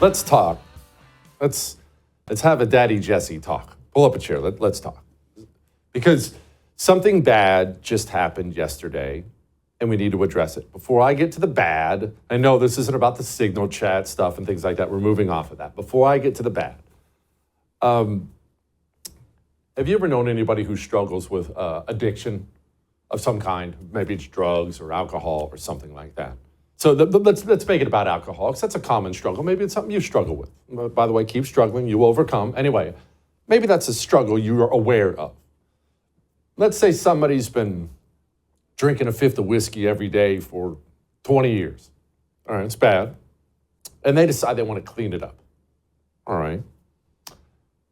let's talk. Let's have a Daddy Jesse talk. Pull up a chair. Let's talk. Because something bad just happened yesterday, and we need to address it. Before I get to the bad, I know this isn't about the signal chat stuff and things like that. We're moving off of that. Before I get to the bad, have you ever known anybody who struggles with addiction of some kind? Maybe it's drugs or alcohol or something like that. So let's make it about alcohol, because that's a common struggle. Maybe it's something you struggle with. By the way, keep struggling. You will overcome. Anyway, maybe that's a struggle you're aware of. Let's say somebody's been drinking a fifth of whiskey every day for 20 years. All right, it's bad. And they decide they want to clean it up. All right.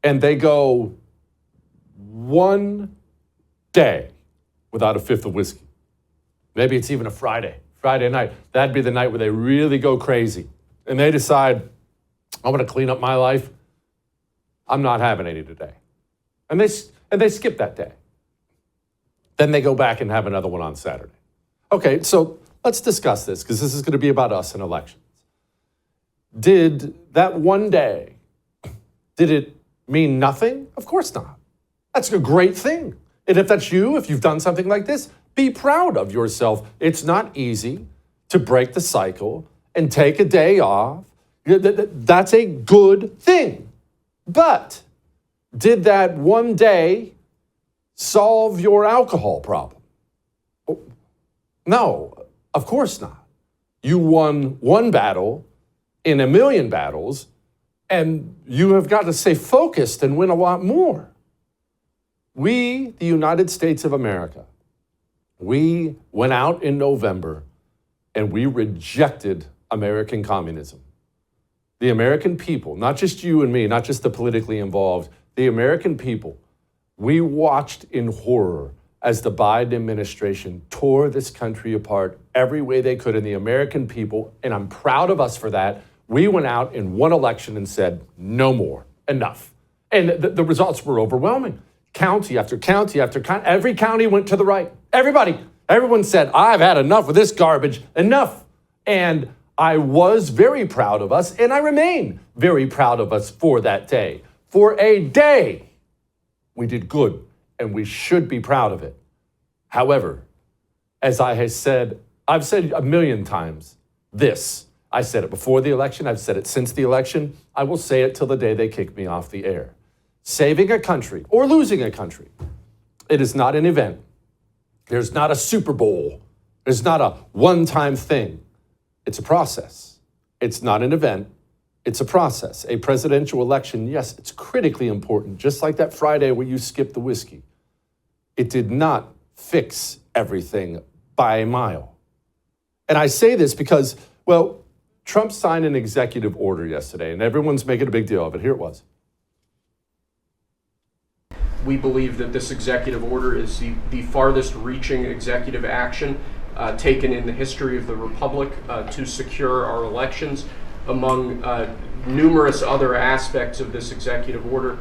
And they go one day without a fifth of whiskey. Maybe it's even a Friday night. That'd be the night where they really go crazy. And they decide, I want to clean up my life. I'm not having any today. And they skip that day. Then they go back and have another one on Saturday. Okay, so let's discuss this, because this is going to be about us and elections. Did that one day, did it mean nothing? Of course not. That's a great thing. And if that's you, if you've done something like this, be proud of yourself. It's not easy to break the cycle and take a day off. That's a good thing. But did that one day solve your alcohol problem? No, of course not. You won one battle in a million battles, and you have got to stay focused and win a lot more. We, the United States of America, we went out in November and we rejected American communism. The American people, not just you and me, not just the politically involved, the American people, we watched in horror as the Biden administration tore this country apart every way they could. And the American people, and I'm proud of us for that, we went out in one election and said, no more, enough. And the results were overwhelming. County after county after county, every county went to the right. Everyone said, I've had enough of this garbage, enough. And I was very proud of us, and I remain very proud of us for that day. For a day, we did good, and we should be proud of it. However, as I've said a million times this. I said it before the election. I've said it since the election. I will say it till the day they kick me off the air. Saving a country or losing a country, it is not an event. There's not a Super Bowl. There's not a one-time thing. It's a process. It's not an event. It's a process. A presidential election, yes, it's critically important, just like that Friday where you skipped the whiskey. It did not fix everything by a mile. And I say this because, well, Trump signed an executive order yesterday, and everyone's making a big deal of it. Here it was. We believe that this executive order is the farthest reaching executive action taken in the history of the Republic to secure our elections. Among numerous other aspects of this executive order,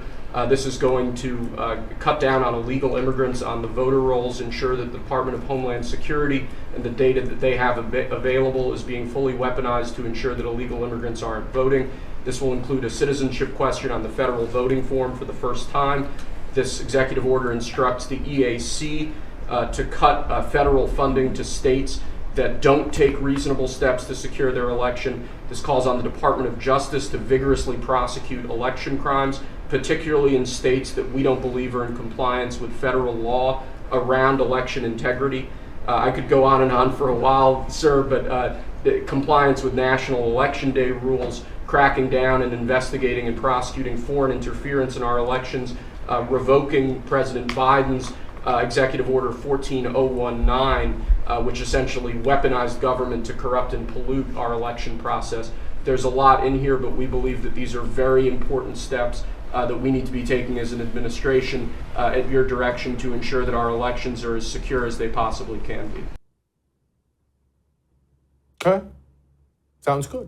this is going to cut down on illegal immigrants on the voter rolls, ensure that the Department of Homeland Security and the data that they have available is being fully weaponized to ensure that illegal immigrants aren't voting. This will include a citizenship question on the federal voting form for the first time. This executive order instructs the EAC to cut federal funding to states that don't take reasonable steps to secure their election. This calls on the Department of Justice to vigorously prosecute election crimes, particularly in states that we don't believe are in compliance with federal law around election integrity. I could go on and on for a while, sir, but the compliance with National Election Day rules, cracking down and investigating and prosecuting foreign interference in our elections, revoking President Biden's Executive Order 14019, which essentially weaponized government to corrupt and pollute our election process. There's a lot in here, but we believe that these are very important steps that we need to be taking as an administration at your direction to ensure that our elections are as secure as they possibly can be. Okay. Sounds good.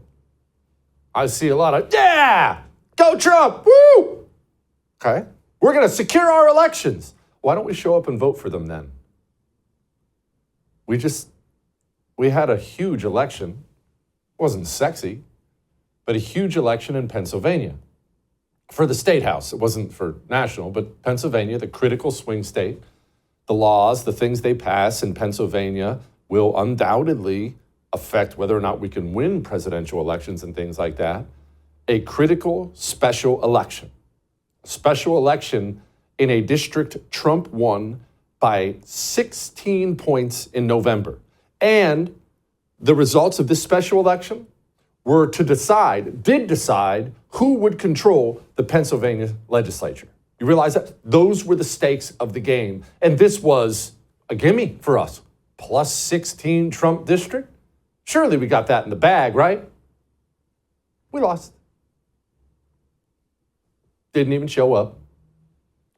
I see a lot of, yeah, go Trump, woo! Okay. We're going to secure our elections. Why don't we show up and vote for them then? We had a huge election. It wasn't sexy, but a huge election in Pennsylvania for the state house. It wasn't for national, but Pennsylvania, the critical swing state. The laws, the things they pass in Pennsylvania will undoubtedly affect whether or not we can win presidential elections and things like that. A critical special election. A special election in a district Trump won by 16 points in November. And the results of this special election were to did decide who would control the Pennsylvania legislature. You realize that? Those were the stakes of the game. And this was a gimme for us. Plus 16 Trump district? Surely we got that in the bag, right? We lost. Didn't even show up.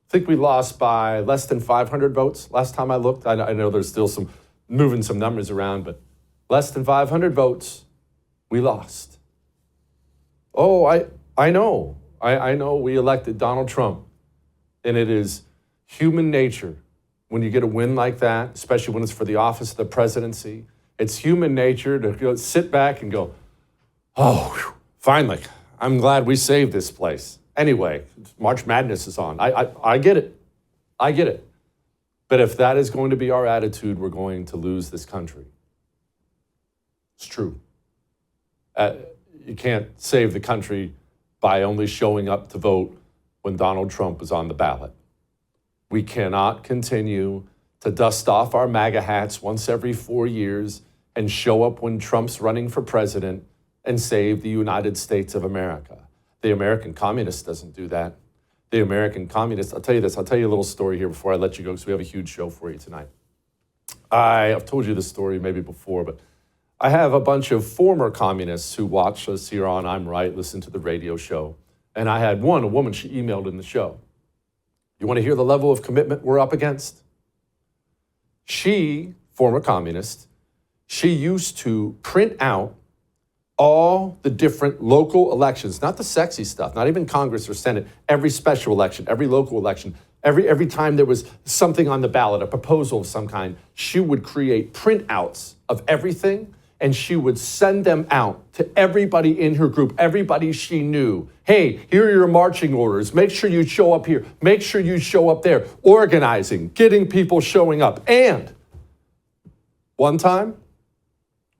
I think we lost by less than 500 votes last time I looked. I know there's still moving some numbers around, but less than 500 votes, we lost. Oh, I know. I know we elected Donald Trump, and it is human nature when you get a win like that, especially when it's for the office of the presidency. It's human nature to sit back and go, oh, whew, finally, I'm glad we saved this place. Anyway, March Madness is on. I get it. I get it. But if that is going to be our attitude, we're going to lose this country. It's true. You can't save the country by only showing up to vote when Donald Trump is on the ballot. We cannot continue to dust off our MAGA hats once every 4 years and show up when Trump's running for president and save the United States of America. The American communist doesn't do that. The American communist, I'll tell you this, I'll tell you a little story here before I let you go because we have a huge show for you tonight. I've told you this story maybe before, but I have a bunch of former communists who watch us here on I'm Right, listen to the radio show. And I had a woman, she emailed in the show. You want to hear the level of commitment we're up against? She, former communist, she used to print out all the different local elections, not the sexy stuff, not even Congress or Senate, every special election, every local election, every time there was something on the ballot, a proposal of some kind, she would create printouts of everything, and she would send them out to everybody in her group, everybody she knew. Hey, here are your marching orders. Make sure you show up here. Make sure you show up there. Organizing, getting people showing up. And one time,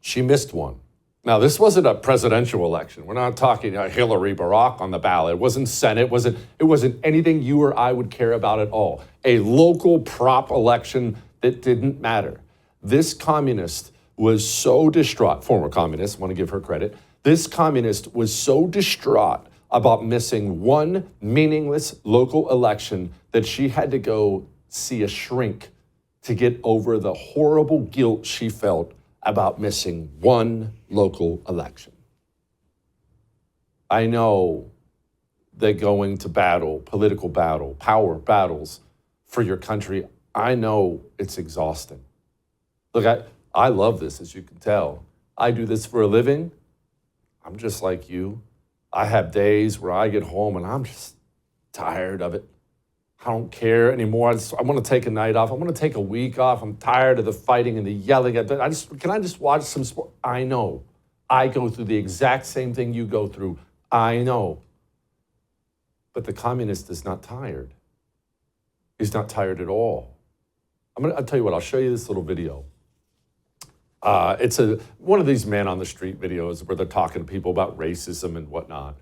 she missed one. Now, this wasn't a presidential election. We're not talking Hillary, Barack on the ballot. It wasn't Senate. It wasn't anything you or I would care about at all. A local prop election that didn't matter. This communist was so distraught, former communist, want to give her credit. This communist was so distraught about missing one meaningless local election that she had to go see a shrink to get over the horrible guilt she felt about missing one local election. I know that going to battle, political battle, power battles for your country, I know it's exhausting. Look, I love this, as you can tell. I do this for a living. I'm just like you. I have days where I get home and I'm just tired of it. I don't care anymore. I want to take a night off. I want to take a week off. I'm tired of the fighting and the yelling. Can I just watch some sport? I know. I go through the exact same thing you go through. I know. But the communist is not tired. He's not tired at all. I'll tell you what, I'll show you this little video. It's one of these man on the street videos where they're talking to people about racism and whatnot.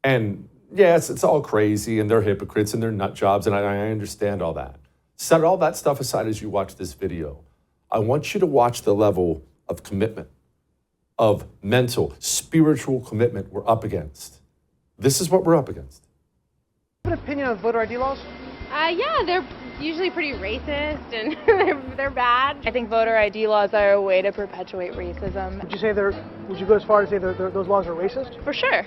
And yes, it's all crazy and they're hypocrites and they're nut jobs, and I understand all that. Set all that stuff aside as you watch this video. I want you to watch the level of commitment, of mental, spiritual commitment we're up against. This is what we're up against. Do you have an opinion on voter ID laws? Yeah, they're usually pretty racist and they're bad. I think voter ID laws are a way to perpetuate racism. Would you go as far as say those laws are racist? For sure.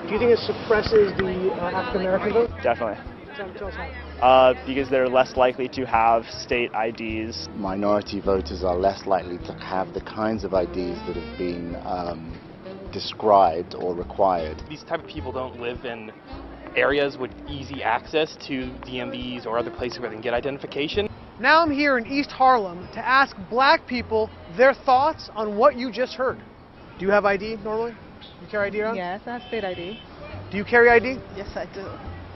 Do you think it suppresses the African American vote? Definitely. Tell us how. Because they're less likely to have state IDs. Minority voters are less likely to have the kinds of IDs that have been described or required. These type of people don't live in areas with easy access to DMVs or other places where they can get identification. Now I'm here in East Harlem to ask black people their thoughts on what you just heard. Do you have ID normally? folks? You carry ID around? Yes, I have state ID. Do you carry ID? Yes, I do.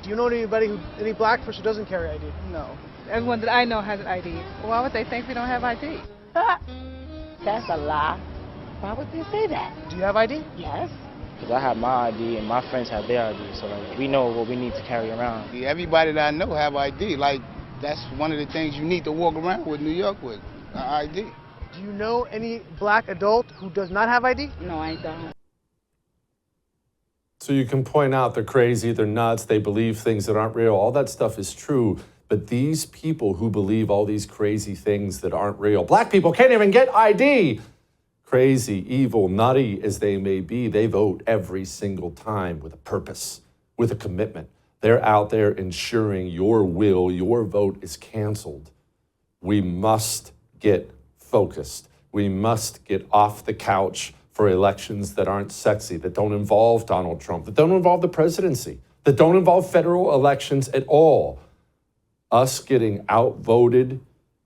Do you know any black person who doesn't carry ID? No. Everyone that I know has an ID. Why would they think we don't have ID? That's a lie. Why would they say that? Do you have ID? Yes. Because I have my ID and my friends have their ID, so like, we know what we need to carry around. Everybody that I know have ID. Like, that's one of the things you need to walk around with New York with, ID. Do you know any black adult who does not have ID? No, I don't. So you can point out they're crazy, they're nuts, they believe things that aren't real. All that stuff is true. But these people who believe all these crazy things that aren't real, black people can't even get ID. Crazy, evil, nutty as they may be, they vote every single time with a purpose, with a commitment. They're out there ensuring your will, your vote is canceled. We must get focused. We must get off the couch for elections that aren't sexy, that don't involve Donald Trump, that don't involve the presidency, that don't involve federal elections at all. Us getting outvoted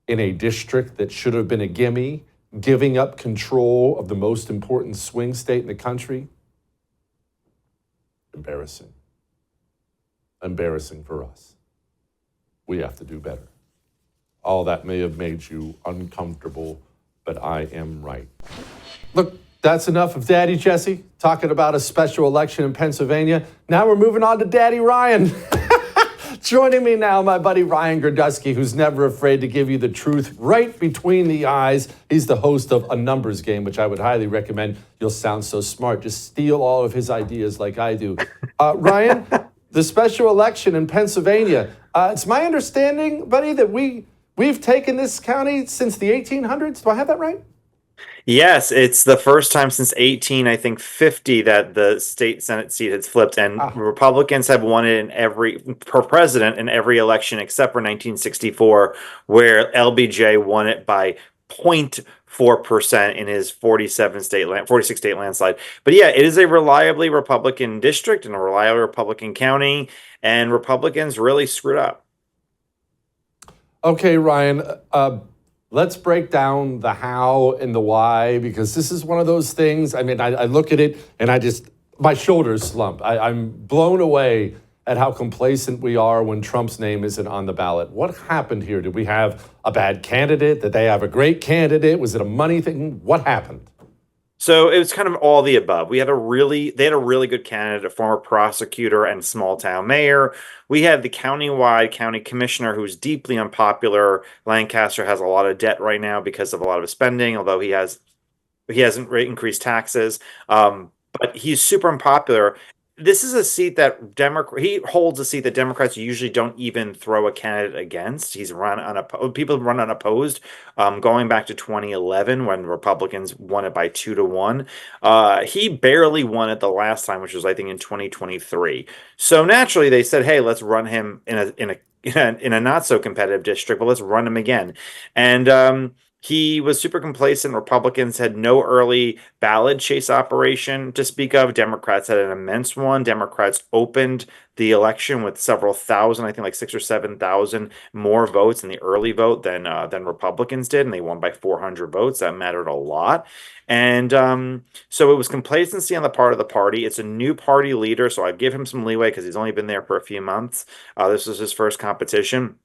in a district that should have been a gimme, giving up control of the most important swing state in the country, embarrassing. Embarrassing for us. We have to do better. All that may have made you uncomfortable, but I am right. Look, that's enough of Daddy Jesse talking about a special election in Pennsylvania. Now we're moving on to Daddy Ryan. Joining me now, my buddy Ryan Girdusky, who's never afraid to give you the truth right between the eyes. He's the host of A Numbers Game, which I would highly recommend. You'll sound so smart. Just steal all of his ideas like I do. Ryan, the special election in Pennsylvania. It's my understanding, buddy, that we've taken this county since the 1800s. Do I have that right? Yes, it's the first time since 50 that the state Senate seat has flipped, and Republicans have won it per president in every election except for 1964, where LBJ won it by 0.4% in his 46 state landslide. But yeah, it is a reliably Republican district and a reliably Republican county, and Republicans really screwed up. Okay, Ryan, let's break down the how and the why, because this is one of those things. I mean, I look at it and my shoulders slump. I'm blown away at how complacent we are when Trump's name isn't on the ballot. What happened here? Did we have a bad candidate? Did they have a great candidate? Was it a money thing? What happened? So it was kind of all the above. They had a really good candidate, a former prosecutor and small town mayor. We had the countywide county commissioner who's deeply unpopular. Lancaster has a lot of debt right now because of a lot of his spending, although he hasn't increased taxes. But he's super unpopular. This is a seat that he holds a seat that Democrats usually don't even throw a candidate against. People run unopposed, going back to 2011 when Republicans won it by 2-1. He barely won it the last time, which was I think in 2023. So naturally they said, "Hey, let's run him in a not so competitive district, but let's run him again." And he was super complacent. Republicans had no early ballot chase operation to speak of. Democrats had an immense one. Democrats opened the election with several thousand, I think like 6,000 or 7,000 more votes in the early vote than Republicans did, and they won by 400 votes. That mattered a lot. And so it was complacency on the part of the party. It's a new party leader, so I give him some leeway because he's only been there for a few months. This was his first competition.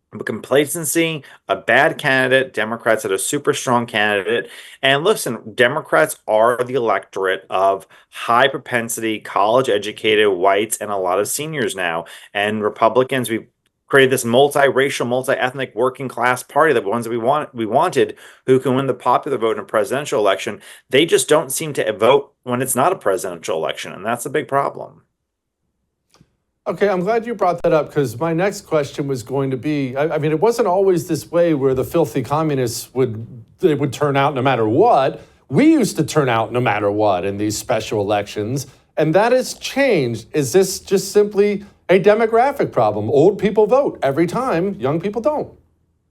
But complacency, a bad candidate. Democrats had a super strong candidate. And listen, Democrats are the electorate of high propensity, college educated whites and a lot of seniors now. And Republicans, we've created this multiracial, multi-ethnic working class party, the ones that we wanted, who can win the popular vote in a presidential election. They just don't seem to vote when it's not a presidential election. And that's a big problem. Okay, I'm glad you brought that up, because my next question was going to be, I mean, it wasn't always this way where the filthy communists would turn out no matter what. We used to turn out no matter what in these special elections, and that has changed. Is this just simply a demographic problem? Old people vote every time, young people don't.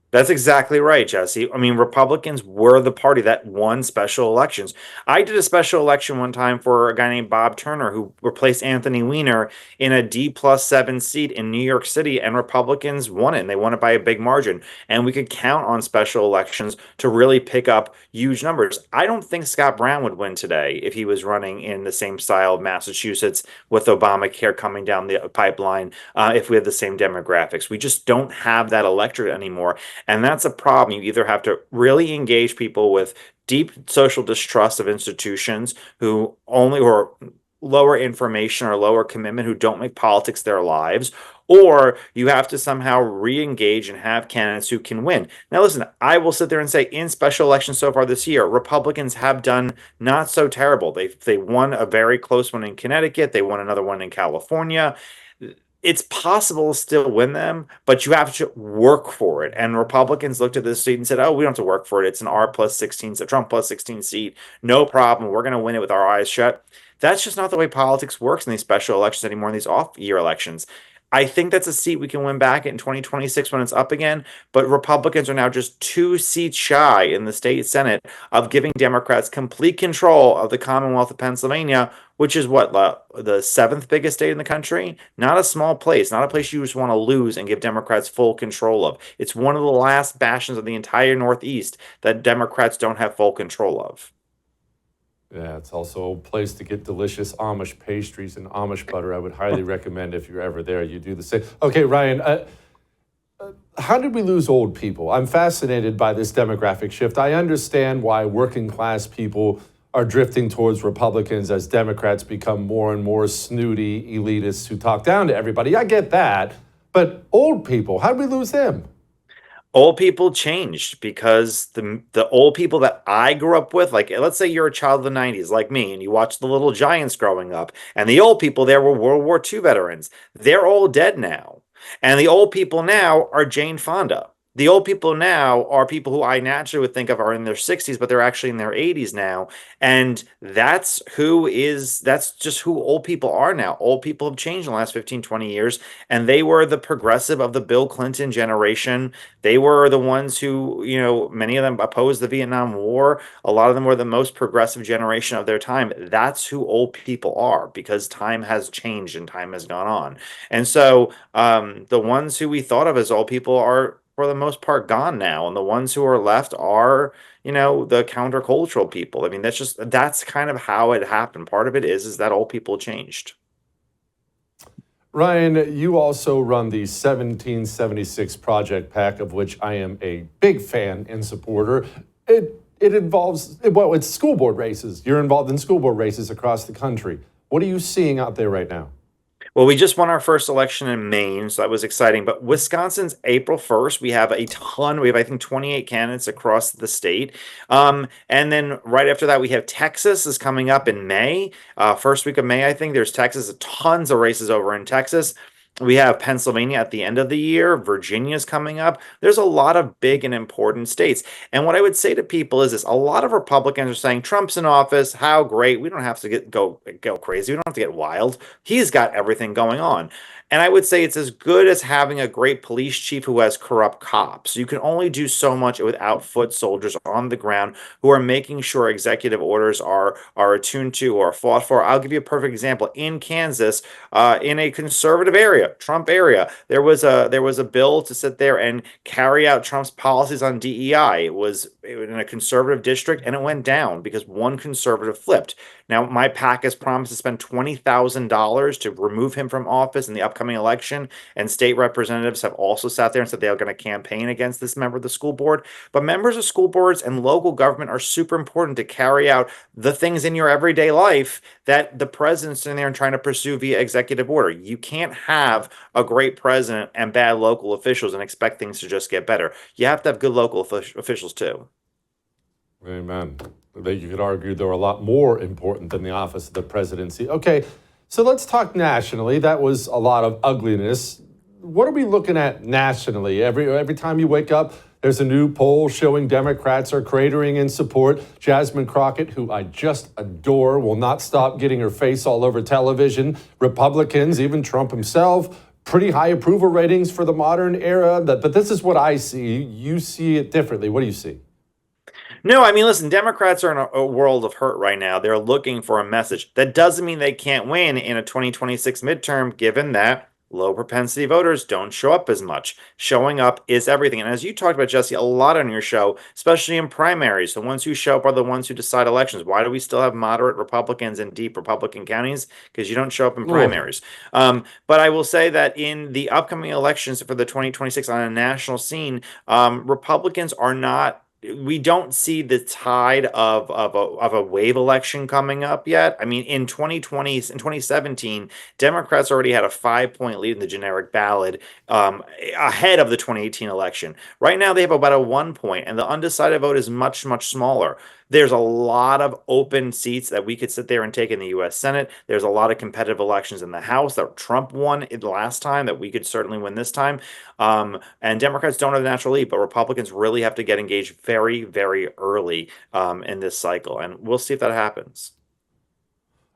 That's exactly right, Jesse. I mean, Republicans were the party that won special elections. I did a special election one time for a guy named Bob Turner, who replaced Anthony Weiner in a D+7 seat in New York City, and Republicans won it, and they won it by a big margin. And we could count on special elections to really pick up huge numbers. I don't think Scott Brown would win today if he was running in the same style of Massachusetts with Obamacare coming down the pipeline, if we had the same demographics. We just don't have that electorate anymore. And that's a problem. You either have to really engage people with deep social distrust of institutions who only or lower information or lower commitment, who don't make politics their lives, or you have to somehow re-engage and have candidates who can win. Now, listen, I will sit there and say in special elections so far this year, Republicans have done not so terrible. They won a very close one in Connecticut. They won another one in California. It's possible to still win them, but you have to work for it. And Republicans looked at this seat and said, "Oh, we don't have to work for it. It's an R plus 16, a Trump plus 16 seat. No problem. We're going to win it with our eyes shut." That's just not the way politics works in these special elections anymore, in these off-year elections. I think that's a seat we can win back in 2026 when it's up again, but Republicans are now just 2 seats shy in the state Senate of giving Democrats complete control of the Commonwealth of Pennsylvania, which is what, the seventh biggest state in the country? Not a small place, not a place you just want to lose and give Democrats full control of. It's one of the last bastions of the entire Northeast that Democrats don't have full control of. Yeah, it's also a place to get delicious Amish pastries and Amish butter. I would highly recommend if you're ever there, you do the same. Okay, Ryan, how did we lose old people? I'm fascinated by this demographic shift. I understand why working class people are drifting towards Republicans as Democrats become more and more snooty elitists who talk down to everybody. I get that. But old people, how did we lose them? Old people changed because the old people that I grew up with, like let's say you're a child of the 90s like me and you watched the Little Giants growing up, and the old people there were World War II veterans. They're all dead now. And the old people now are Jane Fonda. The old people now are people who I naturally would think of are in their 60s, but they're actually in their 80s now. And that's just who old people are now. Old people have changed in the last 15, 20 years. And they were the progressive of the Bill Clinton generation. They were the ones who, many of them opposed the Vietnam War. A lot of them were the most progressive generation of their time. That's who old people are, because time has changed and time has gone on. And so the ones who we thought of as old people are, for the most part, gone now, and the ones who are left are, the countercultural people. I mean, that's kind of how it happened. Part of it is that old people changed. Ryan, you also run the 1776 Project PAC, of which I am a big fan and supporter. It involves, it's school board races. You're involved in school board races across the country. What are you seeing out there right now? Well, we just won our first election in Maine, so that was exciting. But Wisconsin's April 1st. We have a ton. We have, I think, 28 candidates across the state. And then right after that, we have Texas is coming up in May. First week of May, I think. There's Texas. Tons of races over in Texas. We have Pennsylvania at the end of the year. Virginia's coming up. There's a lot of big and important states. And what I would say to people is this: a lot of Republicans are saying Trump's in office. How great. We don't have to go crazy. We don't have to get wild. He's got everything going on. And I would say it's as good as having a great police chief who has corrupt cops. You can only do so much without foot soldiers on the ground who are making sure executive orders are attuned to or fought for. I'll give you a perfect example. In Kansas, in a conservative area, Trump area, there was a bill to sit there and carry out Trump's policies on DEI. It was in a conservative district, and it went down because one conservative flipped. Now, my PAC has promised to spend $20,000 to remove him from office in the upcoming election, and state representatives have also sat there and said they are going to campaign against this member of the school board. But members of school boards and local government are super important to carry out the things in your everyday life that the president's in there and trying to pursue via executive order. You can't have a great president and bad local officials and expect things to just get better. You have to have good local officials too. Amen. You could argue they're a lot more important than the office of the presidency. Okay, so let's talk nationally. That was a lot of ugliness. What are we looking at nationally? Every time you wake up, there's a new poll showing Democrats are cratering in support. Jasmine Crockett, who I just adore, will not stop getting her face all over television. Republicans, even Trump himself, pretty high approval ratings for the modern era. But this is what I see. You see it differently. What do you see? No, I mean, listen, Democrats are in a world of hurt right now. They're looking for a message. That doesn't mean they can't win in a 2026 midterm, given that low propensity voters don't show up as much. Showing up is everything. And as you talked about, Jesse, a lot on your show, especially in primaries, the ones who show up are the ones who decide elections. Why do we still have moderate Republicans in deep Republican counties? Because you don't show up in primaries. But I will say that in the upcoming elections for the 2026 on a national scene, Republicans are not. We don't see the tide of a wave election coming up yet. I mean, in 2017, Democrats already had a 5-point lead in the generic ballot ahead of the 2018 election. Right now, they have about a 1 point, and the undecided vote is much, much smaller. There's a lot of open seats that we could sit there and take in the U.S. Senate. There's a lot of competitive elections in the House that Trump won the last time that we could certainly win this time. And Democrats don't have a natural lead, but Republicans really have to get engaged very, very early in this cycle. And we'll see if that happens.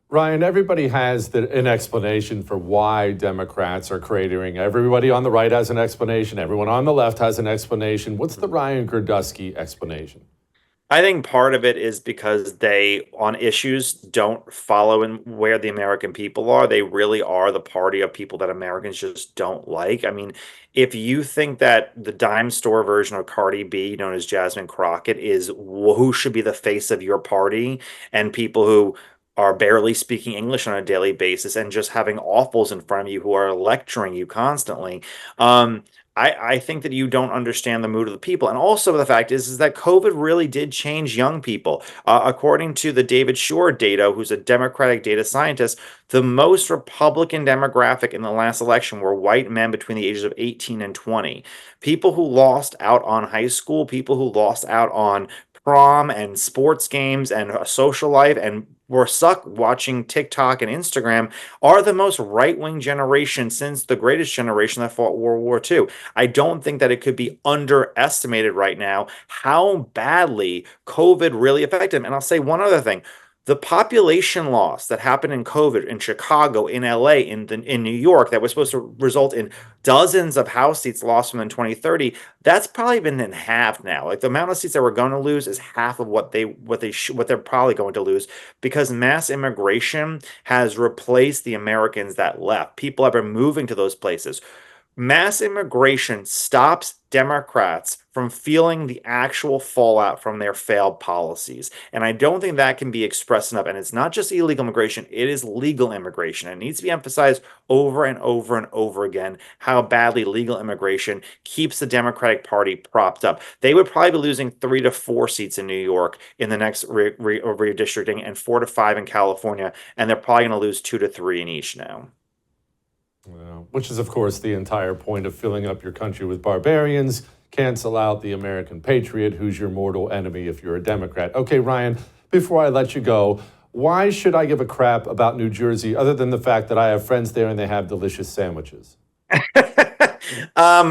Ryan, everybody has an explanation for why Democrats are cratering. Everybody on the right has an explanation. Everyone on the left has an explanation. What's the Ryan Girdusky explanation? I think part of it is because they, on issues, don't follow in where the American people are. They really are the party of people that Americans just don't like. I mean, if you think that the dime store version of Cardi B, known as Jasmine Crockett, is who should be the face of your party, and people who are barely speaking English on a daily basis and just having awfuls in front of you who are lecturing you constantly, I think that you don't understand the mood of the people. And also the fact is that COVID really did change young people. According to the David Shore data, who's a Democratic data scientist, the most Republican demographic in the last election were white men between the ages of 18 and 20. People who lost out on high school, people who lost out on prom and sports games and a social life and were stuck watching TikTok and Instagram are the most right-wing generation since the greatest generation that fought World War II. I don't think that it could be underestimated right now how badly COVID really affected them. And I'll say one other thing. The population loss that happened in COVID in Chicago, in LA, in New York, that was supposed to result in dozens of House seats lost from in 2030, that's probably been in half now. Like the amount of seats that we're going to lose is half of what they're probably going to lose, because mass immigration has replaced the Americans that left. People have been moving to those places. Mass immigration stops Democrats from feeling the actual fallout from their failed policies. And I don't think that can be expressed enough. And it's not just illegal immigration, it is legal immigration. It needs to be emphasized over and over and over again how badly legal immigration keeps the Democratic Party propped up. They would probably be losing 3 to 4 seats in New York in the next redistricting and 4 to 5 in California. And they're probably going to lose 2 to 3 in each now. Well, which is, of course, the entire point of filling up your country with barbarians. Cancel out the American patriot, who's your mortal enemy if you're a Democrat. Okay, Ryan, before I let you go, why should I give a crap about New Jersey other than the fact that I have friends there and they have delicious sandwiches?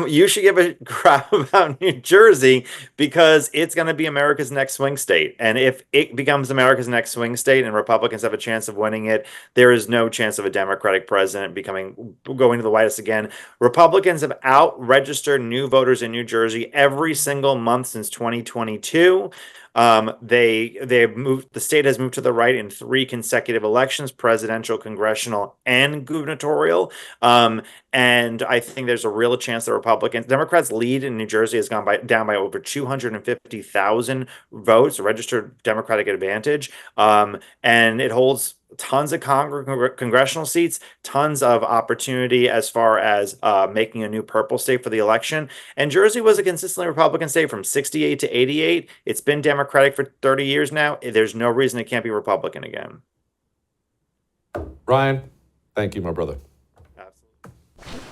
You should give a crap about New Jersey because it's going to be America's next swing state. And if it becomes America's next swing state and Republicans have a chance of winning it, there is no chance of a Democratic president going to the White House again. Republicans have out-registered new voters in New Jersey every single month since 2022. The state has moved to the right in 3 consecutive elections, presidential, congressional, and gubernatorial. And I think there's a real chance that Democrats' lead in New Jersey has gone down by over 250,000 votes, a registered Democratic advantage. And it holds tons of congressional seats, tons of opportunity as far as making a new purple state for the election. And Jersey was a consistently Republican state from 68 to 88. It's been Democratic for 30 years now. There's no reason it can't be Republican again. Ryan, thank you, my brother. Absolutely.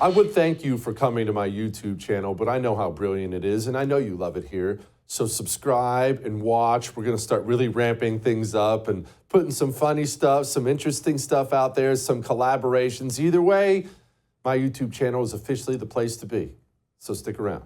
I would thank you for coming to my YouTube channel, but I know how brilliant it is, and I know you love it here. So subscribe and watch. We're going to start really ramping things up and putting some funny stuff, some interesting stuff out there, some collaborations. Either way, my YouTube channel is officially the place to be. So stick around.